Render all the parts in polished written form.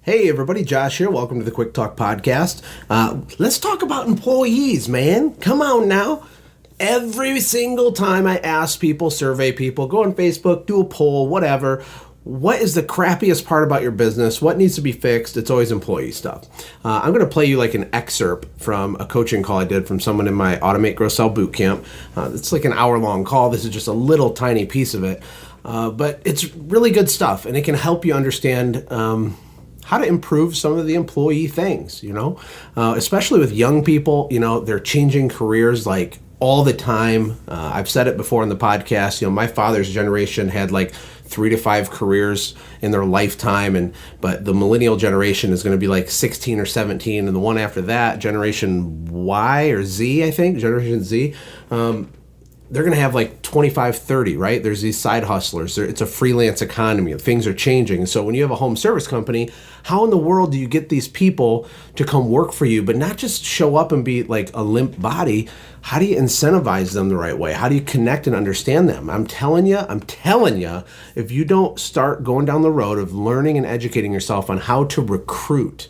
Hey everybody, Josh here. Welcome to the Quick Talk Podcast. Let's talk about employees, man. Come on now. Every single time I ask people, survey people, go on Facebook, do a poll, whatever. What is the crappiest part about your business? What needs to be fixed? It's always employee stuff. I'm going to play you like an excerpt from a coaching call I did from someone in my Automate, Grow, Sell bootcamp. It's like an hour-long call. This is just a little tiny piece of it. But it's really good stuff, and it can help you understand how to improve some of the employee things, especially with young people. They're changing careers like all the time. I've said it before in the podcast. My father's generation had like 3 to 5 careers in their lifetime, but the millennial generation is going to be like 16 or 17, and the one after that, Generation Y or Z, I think, Generation Z, they're going to have like 25, 30, right? There's these side hustlers. It's a freelance economy. Things are changing. So when you have a home service company, how in the world do you get these people to come work for you, but not just show up and be like a limp body? How do you incentivize them the right way? How do you connect and understand them? I'm telling you, if you don't start going down the road of learning and educating yourself on how to recruit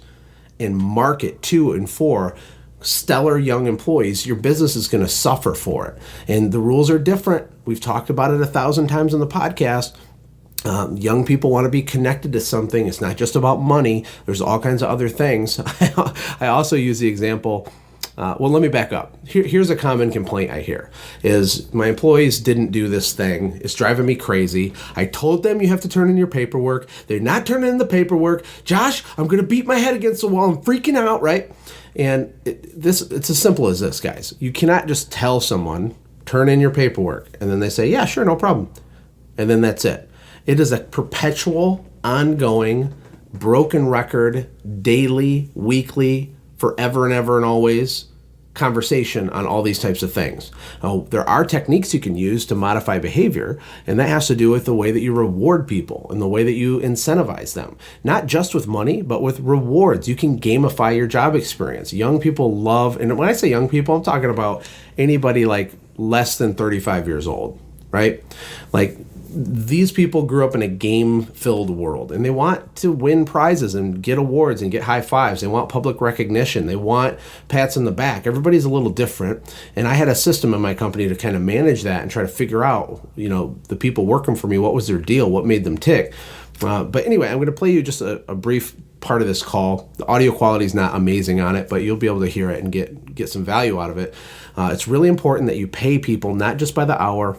and market to and for stellar young employees, your business is going to suffer for it. And the rules are different. We've talked about it 1,000 times on the podcast. Young people want to be connected to something. It's not just about money. There's all kinds of other things. I also use the example. Let me back up. Here's a common complaint I hear is my employees didn't do this thing. It's driving me crazy. I told them you have to turn in your paperwork. They're not turning in the paperwork. Josh, I'm going to beat my head against the wall. I'm freaking out, right? And it's as simple as this, guys. You cannot just tell someone, turn in your paperwork, and then they say, yeah, sure, no problem. And then that's it. It is a perpetual, ongoing, broken record, daily, weekly, forever and ever and always conversation on all these types of things. There are techniques you can use to modify behavior, and that has to do with the way that you reward people and the way that you incentivize them. Not just with money, but with rewards. You can gamify your job experience. Young people love, and when I say young people, I'm talking about anybody like less than 35 years old, right? Like, these people grew up in a game-filled world, and they want to win prizes and get awards and get high fives. They want public recognition. They want pats on the back. Everybody's a little different, and I had a system in my company to kind of manage that and try to figure out, the people working for me, what was their deal, what made them tick. But anyway, I'm going to play you just a brief part of this call. The audio quality is not amazing on it, but you'll be able to hear it and get some value out of it. It's really important that you pay people not just by the hour,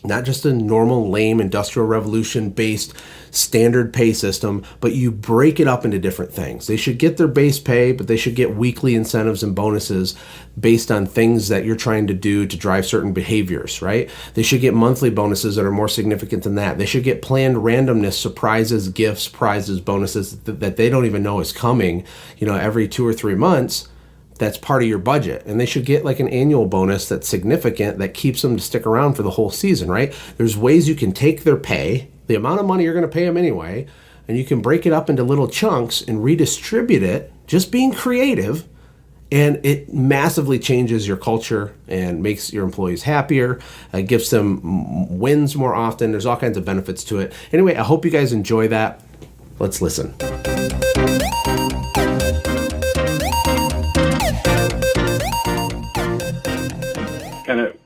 not just a normal, lame, industrial revolution-based standard pay system, but you break it up into different things. They should get their base pay, but they should get weekly incentives and bonuses based on things that you're trying to do to drive certain behaviors, right? They should get monthly bonuses that are more significant than that. They should get planned randomness, surprises, gifts, prizes, bonuses that they don't even know is coming, every 2 or 3 months. That's part of your budget, and they should get like an annual bonus that's significant that keeps them to stick around for the whole season, right? There's ways you can take their pay, the amount of money you're going to pay them anyway, and you can break it up into little chunks and redistribute it, just being creative, and it massively changes your culture and makes your employees happier, gives them wins more often. There's all kinds of benefits to it. Anyway, I hope you guys enjoy that. Let's listen.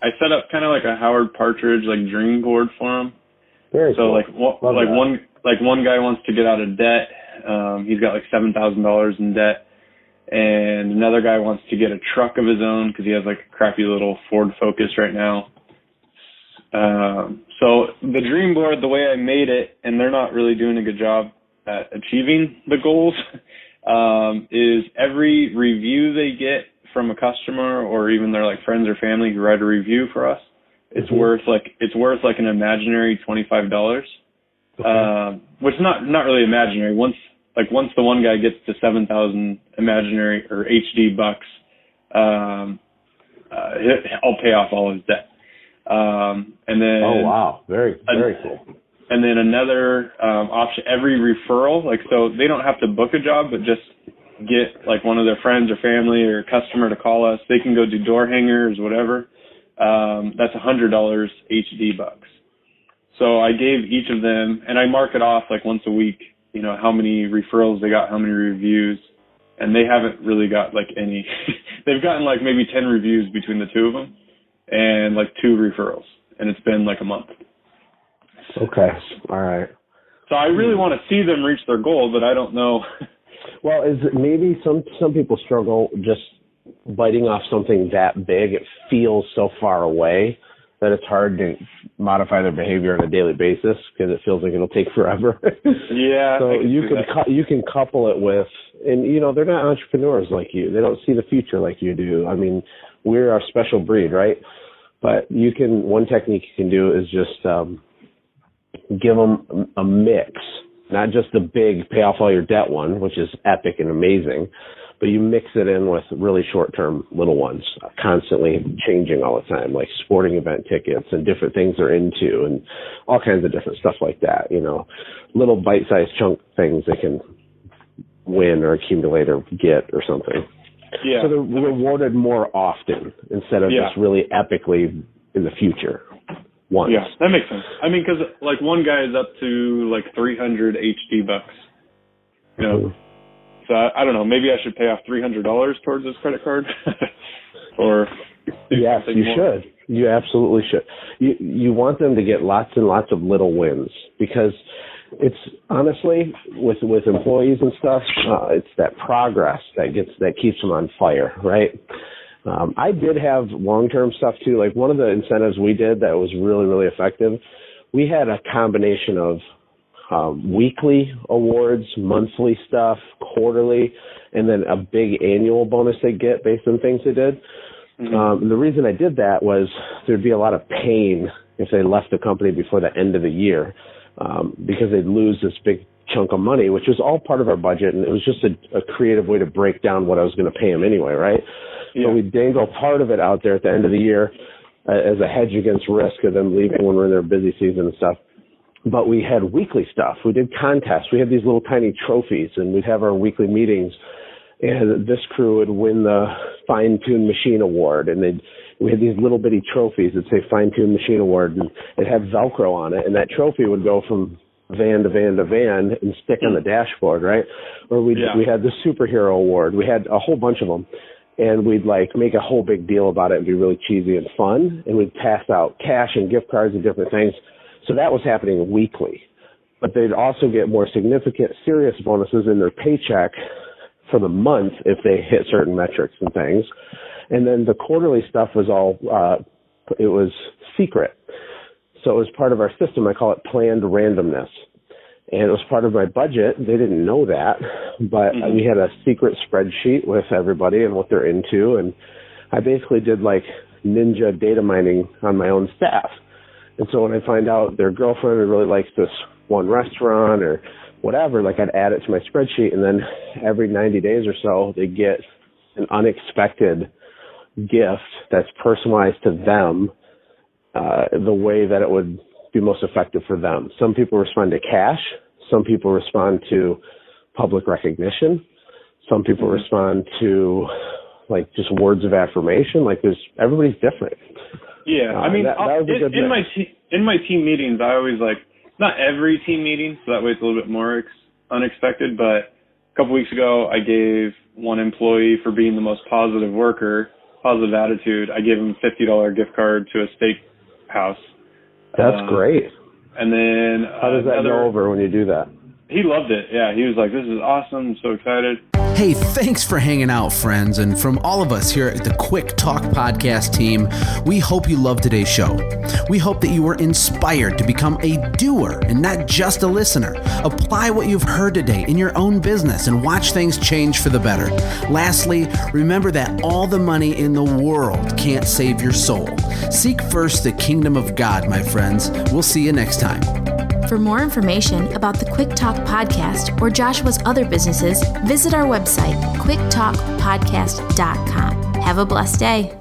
I set up kind of like a Howard Partridge dream board for him. Very so cool. one guy wants to get out of debt. He's got like $7,000 in debt, and another guy wants to get a truck of his own because he has like a crappy little Ford Focus right now. So the dream board, the way I made it, and they're not really doing a good job at achieving the goals, is every review they get from a customer or even their like friends or family who write a review for us, it's worth an imaginary $25. Okay. Which not really imaginary. Once the one guy gets to 7,000 imaginary or HD bucks, I'll pay off all his debt. And then oh wow, very cool. And then another option, every referral, so they don't have to book a job, but just get like one of their friends or family or customer to call us. They can go do door hangers, whatever. That's $100 HD bucks. So I gave each of them, and I mark it off like once a week how many referrals they got, how many reviews, and they haven't really got like any. They've gotten like maybe 10 reviews between the two of them and like 2 referrals, and it's been like a month. Okay. All right. So I really want to see them reach their goal, but I don't know. Well, is it maybe some people struggle just biting off something that big? It feels so far away that it's hard to modify their behavior on a daily basis because it feels like it'll take forever. Yeah. So you can couple it with, and they're not entrepreneurs like you. They don't see the future like you do. I mean, we're a special breed, right? But one technique you can do is just give them a mix, not just the big pay off all your debt one, which is epic and amazing, but you mix it in with really short-term little ones, constantly changing all the time, like sporting event tickets and different things they're into and all kinds of different stuff like that, little bite-sized chunk things they can win or accumulate or get or something. Yeah. So they're rewarded more often instead of just really epically in the future once. Yeah, that makes sense. I mean, because like one guy is up to like 300 HD bucks, So I don't know. Maybe I should pay off $300 towards this credit card, or yes, you should. You absolutely should. You want them to get lots and lots of little wins because it's honestly with employees and stuff. It's that progress that keeps them on fire, right? I did have long-term stuff too. Like one of the incentives we did that was really, really effective. We had a combination of weekly awards, monthly stuff, quarterly, and then a big annual bonus they get based on things they did. The reason I did that was there'd be a lot of pain if they left the company before the end of the year because they'd lose this big chunk of money, which was all part of our budget, and it was just a creative way to break down what I was going to pay them anyway, right? Yeah. So we dangle part of it out there at the end of the year as a hedge against risk of them leaving when we're in their busy season and stuff. But we had weekly stuff. We did contests. We had these little tiny trophies, and we'd have our weekly meetings. And this crew would win the Fine-Tuned Machine Award. And we had these little bitty trophies that say Fine-Tuned Machine Award, and it had Velcro on it. And that trophy would go from van to van to van and stick on the dashboard, right? Or we had the Superhero Award. We had a whole bunch of them. And we'd like make a whole big deal about it and be really cheesy and fun. And we'd pass out cash and gift cards and different things. So that was happening weekly. But they'd also get more significant, serious bonuses in their paycheck for the month if they hit certain metrics and things. And then the quarterly stuff was all, it was secret. So it was part of our system. I call it planned randomness. And it was part of my budget. They didn't know that, but we had a secret spreadsheet with everybody and what they're into. And I basically did like ninja data mining on my own staff. And so when I find out their girlfriend really likes this one restaurant or whatever, like I'd add it to my spreadsheet, and then every 90 days or so, they get an unexpected gift that's personalized to them the way that it would be most effective for them. Some people respond to cash. Some people respond to public recognition. Some people respond to like just words of affirmation. Like everybody's different. Yeah, I mean, in my team meetings, I always not every team meeting, so that way it's a little bit more unexpected, but a couple weeks ago, I gave one employee for being the most positive worker, positive attitude, I gave him a $50 gift card to a steak house. That's great. And then how does that go over when you do that? He loved it. Yeah, he was like, this is awesome. I'm so excited. Hey, thanks for hanging out, friends. And from all of us here at the Quick Talk Podcast team, we hope you loved today's show. We hope that you were inspired to become a doer and not just a listener. Apply what you've heard today in your own business and watch things change for the better. Lastly, remember that all the money in the world can't save your soul. Seek first the kingdom of God, my friends. We'll see you next time. For more information about the Quick Talk Podcast or Joshua's other businesses, visit our website, quicktalkpodcast.com. Have a blessed day.